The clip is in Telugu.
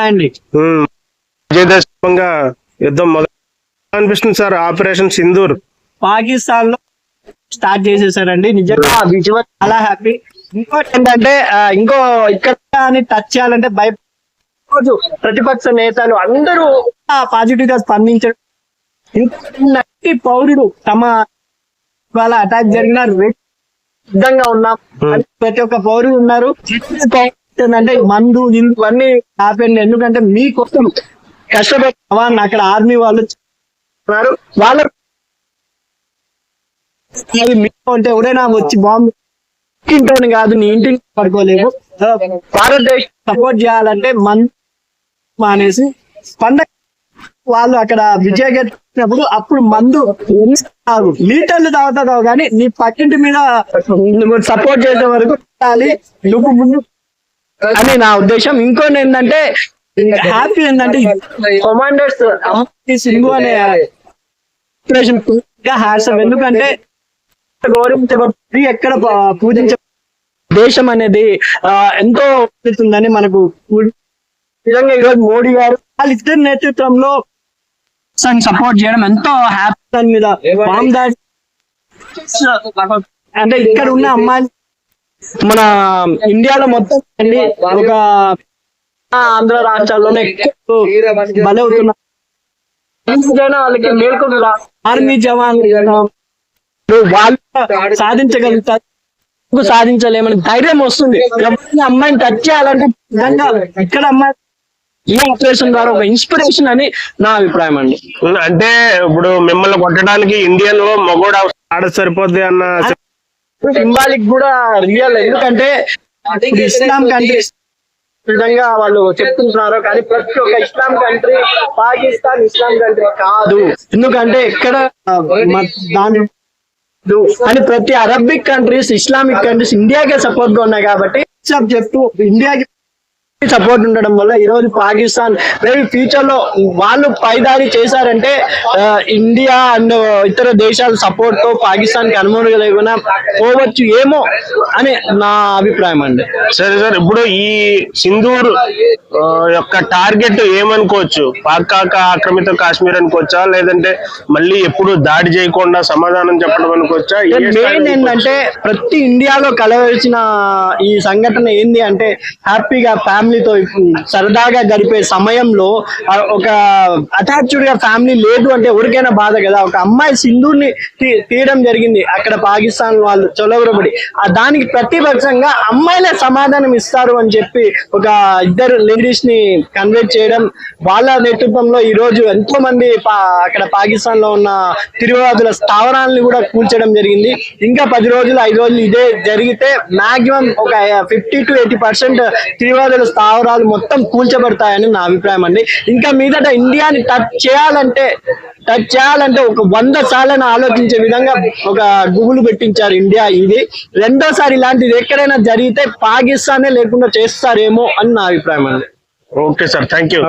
అండి విజయదశమిగా యుద్ధం మొదలు అనిపిస్తుంది సార్. ఆపరేషన్ సింధూర్ పాకిస్తాన్ లో స్టార్ట్ చేసేసారండి. నిజంగా విజువల్ చాలా హ్యాపీ. ఇంకోటి ఏంటంటే ఇక్కడ టచ్ చేయాలంటే రోజు ప్రతిపక్ష నేతలు అందరూ పాజిటివ్ గా స్పందించడం. ఇంకోటి పౌరుడు తమ వాళ్ళ అటాక్ జరిగిన సిద్ధంగా ఉన్నాం. ప్రతి ఒక్క పౌరుడు ఉన్నారు. అంటే మందు ఇవన్నీ ఆపండి, ఎందుకంటే మీకోసం కష్టపడి అక్కడ ఆర్మీ వాళ్ళు ఉన్నారు. వాళ్ళ అంటే ఎవరైనా వచ్చి బాంబు ఇంటిని కాదు, నీ ఇంటిని పడుకోలేవు. భారతదేశం సపోర్ట్ చేయాలంటే మానేసి పండగ వాళ్ళు అక్కడ విజయగట్టినప్పుడు అప్పుడు మందు లీటర్లు తాగుతావు కానీ నీ పక్కింటి మీద సపోర్ట్ చేసే వరకు నువ్వు ముందు అని నా ఉద్దేశం. ఇంకోటి ఏంటంటే హ్యాపీ ఏంటంటే కమాండర్స్ సింధు అనే హ్యాట్సప్. ఎందుకంటే గౌరవించబడి ఎక్కడ పూజించ దేశం అనేది ఎంతో ఉందని మనకు నిజంగా ఈరోజు మోడీ గారు వాళ్ళిద్దరి నేతృత్వంలో సపోర్ట్ చేయడం ఎంతో హ్యాపీ. దాని మీద అంటే ఇక్కడ ఉన్న అమ్మాయిలు మన ఇండియాలో మొత్తం అండి ఒక ఆంధ్ర రాష్ట్రాల్లోనే బలవుతున్నారు. వాళ్ళకి మేల్కొన్న ఆర్మీ జవాన్ వాళ్ళు సాధించగలుగుతారు, సాధించలేమని ధైర్యం వస్తుంది. అమ్మాయిని టచ్ చేయాలంటే నిజంగా ఇక్కడ అమ్మాయి ఈ ఆపరేషన్ ద్వారా ఒక ఇన్స్పిరేషన్ అని నా అభిప్రాయం అండి. అంటే ఇప్పుడు మిమ్మల్ని కొట్టడానికి ఇండియన్ మగోడు ఆడ సరిపోద్ది అన్న సింబాలిక్ కూడా రియల్. ఎందుకంటే ఇస్లాం కంట్రీస్ విధంగా వాళ్ళు చెప్తుంటున్నారు, కానీ ప్రతి ఒక్క ఇస్లాం కంట్రీ పాకిస్తాన్ ఇస్లాం కంట్రీ కాదు. ఎందుకంటే ఎక్కడ దాని అని ప్రతి అరబిక్ కంట్రీస్ ఇస్లామిక్ కంట్రీస్ ఇండియాకే సపోర్ట్ గా ఉన్నాయి. కాబట్టి చెప్తూ ఇండియాకి సపోర్ట్ ఉండడం వల్ల ఈ రోజు పాకిస్తాన్ మేబీ ఫ్యూచర్ లో వాళ్ళు పైదాడి చేశారంటే ఇండియా అండ్ ఇతర దేశాల సపోర్ట్ తో పాకిస్తాన్ కి అనుమతి లేకుండా పోవచ్చు ఏమో అని నా అభిప్రాయం అండి. సరే సార్, ఇప్పుడు ఈ సింధూర్ యొక్క టార్గెట్ ఏమనుకోవచ్చు? పాక్ ఆక్రమిత కాశ్మీర్ అనుకోవచ్చా, లేదంటే మళ్ళీ ఎప్పుడు దాడి చేయకుండా సమాధానం చెప్పడం అనుకోవచ్చా? మెయిన్ ఏంటంటే ప్రతి ఇండియాలో కలవలసిన ఈ సంఘటన ఏంది అంటే హ్యాపీగా ఫ్యామిలీతో సరదాగా గడిపే సమయంలో ఒక అటాచ్డ్ గా ఫ్యామిలీ లేదు అంటే ఎవరికైనా బాధ కదా. ఒక అమ్మాయి సింధూర్ని తీయడం జరిగింది అక్కడ పాకిస్తాన్ వాళ్ళు చొలవరబడి. దానికి ప్రతిపక్షంగా అమ్మాయిలే సమాధానం ఇస్తారు అని చెప్పి ఒక ఇద్దరు లేడీస్ ని కన్వెక్ట్ చేయడం, వాళ్ళ నేతృత్వంలో ఈ రోజు ఎంతో మంది అక్కడ పాకిస్తాన్ లో ఉన్న తిరుగుబాటుల స్థావరాలను కూడా కూల్చడం జరిగింది. ఇంకా 10 రోజులు 5 రోజులు ఇదే జరిగితే మాక్సిమం ఒక 50 to 80% తిరుగుబాటుల స్థావరాలు మొత్తం కూల్చబడతాయని నా అభిప్రాయం అండి. ఇంకా మీదట ఇండియాని టచ్ చేయాలంటే ఒక 100 సార్లను ఆలోచించే విధంగా ఒక గుబులు పెట్టించారు ఇండియా. ఇది రెండోసారి ఇలాంటిది ఎక్కడైనా జరిగితే పాకిస్తానే లేకుండా చేస్తారేమో అని నా అభిప్రాయం అండి. Okay sir, thank you.